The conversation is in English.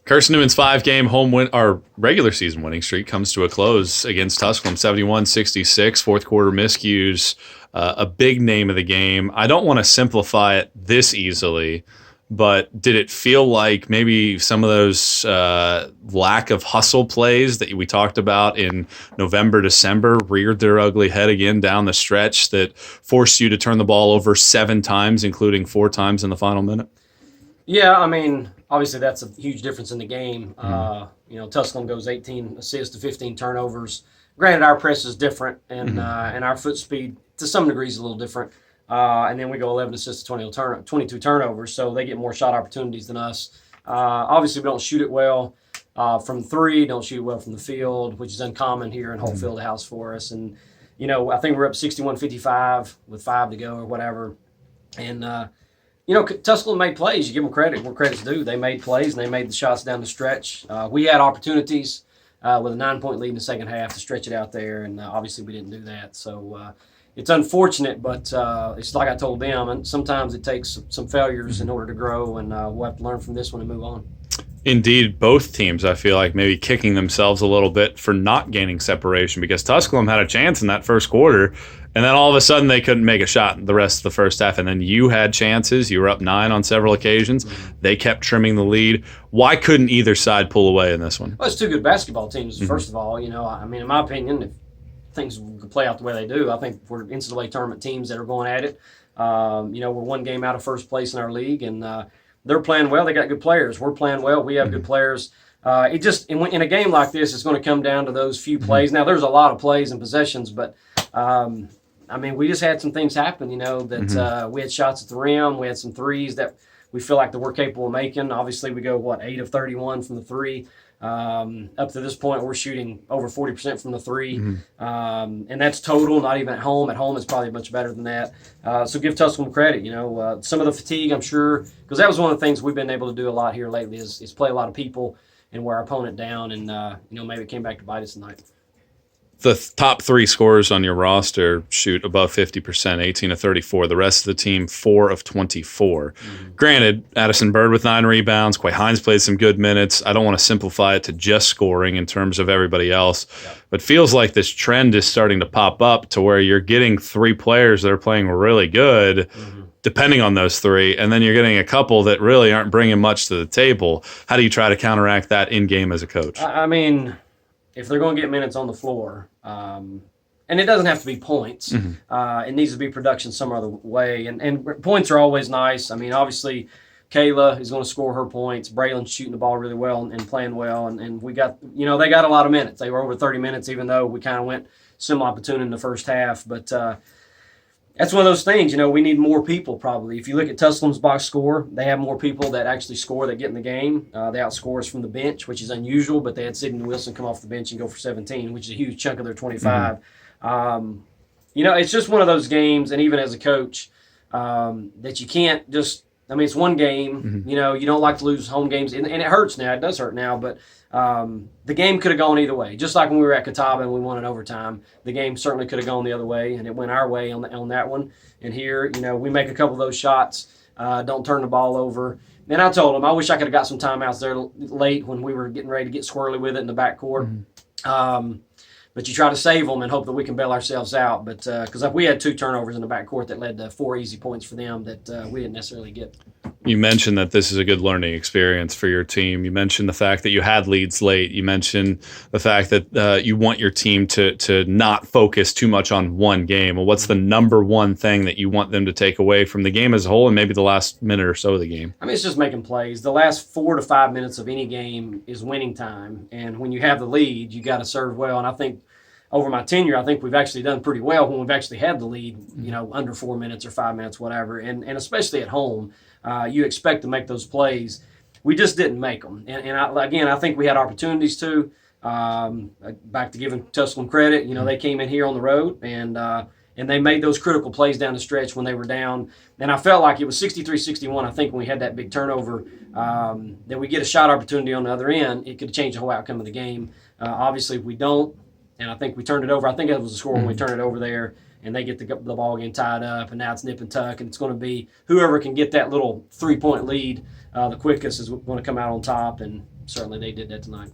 Carson-Newman's 5-game home win, our regular season winning streak comes to a close against Tusculum, 71-66, fourth quarter miscues, a big name of the game. I don't want to simplify it this easily, but did it feel like maybe some of those lack of hustle plays that we talked about in November, December reared their ugly head again down the stretch that forced you to turn the ball over 7 times, including 4 times in the final minute? Yeah, I mean, obviously that's a huge difference in the game. Tusculum goes 18 assists to 15 turnovers. Granted, our press is different, and our foot speed to some degree is a little different. And then we go 11 assists to 22 turnovers, so they get more shot opportunities than us. Obviously, we don't shoot it well from 3, don't shoot it well from the field, which is uncommon here in whole field house for us. And, I think we're up 61-55 with 5 to go or whatever. And, Tusculum made plays. You give them credit where credit's due. They made plays, and they made the shots down the stretch. We had opportunities with a 9-point lead in the second half to stretch it out there, and obviously we didn't do that. So it's unfortunate, but it's like I told them, and sometimes it takes some failures in order to grow, and we'll have to learn from this one and move on. Indeed, both teams, I feel like, maybe kicking themselves a little bit for not gaining separation, because Tusculum had a chance in that first quarter, and then all of a sudden they couldn't make a shot the rest of the first half. And then you had chances. You were up 9 on several occasions. They kept trimming the lead. Why couldn't either side pull away in this one? Well, it's 2 good basketball teams, first of all. I mean, in my opinion, if things play out the way they do, I think we're NCAA tournament teams that are going at it. We're 1 game out of first place in our league, and they're playing well. They got good players. We're playing well. We have good players. In a game like this, it's going to come down to those few plays. Now, there's a lot of plays and possessions, but we just had some things happen, that we had shots at the rim. We had some threes that we feel like that we're capable of making. Obviously, we go, 8 of 31 from the 3. Up to this point, we're shooting over 40% from the 3. And that's total, not even at home. At home, it's probably much better than that. So give Tusculum credit. Some of the fatigue, I'm sure, because that was one of the things we've been able to do a lot here lately is play a lot of people and wear our opponent down. And, maybe it came back to bite us tonight. The top 3 scorers on your roster shoot above 50%, 18 of 34. The rest of the team, 4 of 24. Granted, Addison Bird with 9 rebounds. Quay Hines played some good minutes. I don't want to simplify it to just scoring in terms of everybody else, but feels like this trend is starting to pop up to where you're getting 3 players that are playing really good, depending on those 3, and then you're getting a couple that really aren't bringing much to the table. How do you try to counteract that in-game as a coach? If they're going to get minutes on the floor, and it doesn't have to be points, it needs to be production some other way. And points are always nice. Obviously, Kayla is going to score her points. Braylon's shooting the ball really well and playing well. And we got, they got a lot of minutes. They were over 30 minutes, even though we kind of went semi-platoon in the first half. But that's one of those things, we need more people probably. If you look at Tusculum's box score, they have more people that actually score that get in the game. They outscore us from the bench, which is unusual, but they had Sidney Wilson come off the bench and go for 17, which is a huge chunk of their 25. It's just one of those games, and even as a coach, that you can't just – it's one game. You don't like to lose home games, and it hurts now. It does hurt now, but the game could have gone either way. Just like when we were at Catawba and we won in overtime, the game certainly could have gone the other way, and it went our way on that one. And here, we make a couple of those shots, don't turn the ball over. And I told them, I wish I could have got some timeouts there late when we were getting ready to get squirrely with it in the backcourt. But you try to save them and hope that we can bail ourselves out. But because we had 2 turnovers in the backcourt that led to 4 easy points for them that we didn't necessarily get. You mentioned that this is a good learning experience for your team. You mentioned the fact that you had leads late. You mentioned the fact that you want your team to not focus too much on one game. Well, what's the number one thing that you want them to take away from the game as a whole and maybe the last minute or so of the game? It's just making plays. The last 4 to 5 minutes of any game is winning time. And when you have the lead, you got to serve well. And I think over my tenure, I think we've actually done pretty well when we've actually had the lead, under 4 minutes or 5 minutes, whatever. And especially at home, you expect to make those plays. We just didn't make them. And I think we had opportunities to. Back to giving Tusculum credit, they came in here on the road and they made those critical plays down the stretch when they were down. And I felt like it was 63-61, I think, when we had that big turnover, that we get a shot opportunity on the other end, it could change the whole outcome of the game. Obviously, if we don't, and I think we turned it over. I think that was the score when we turned it over there, and they get the ball getting tied up, and now it's nip and tuck, and it's going to be whoever can get that little 3-point lead the quickest is going to come out on top. And certainly they did that tonight.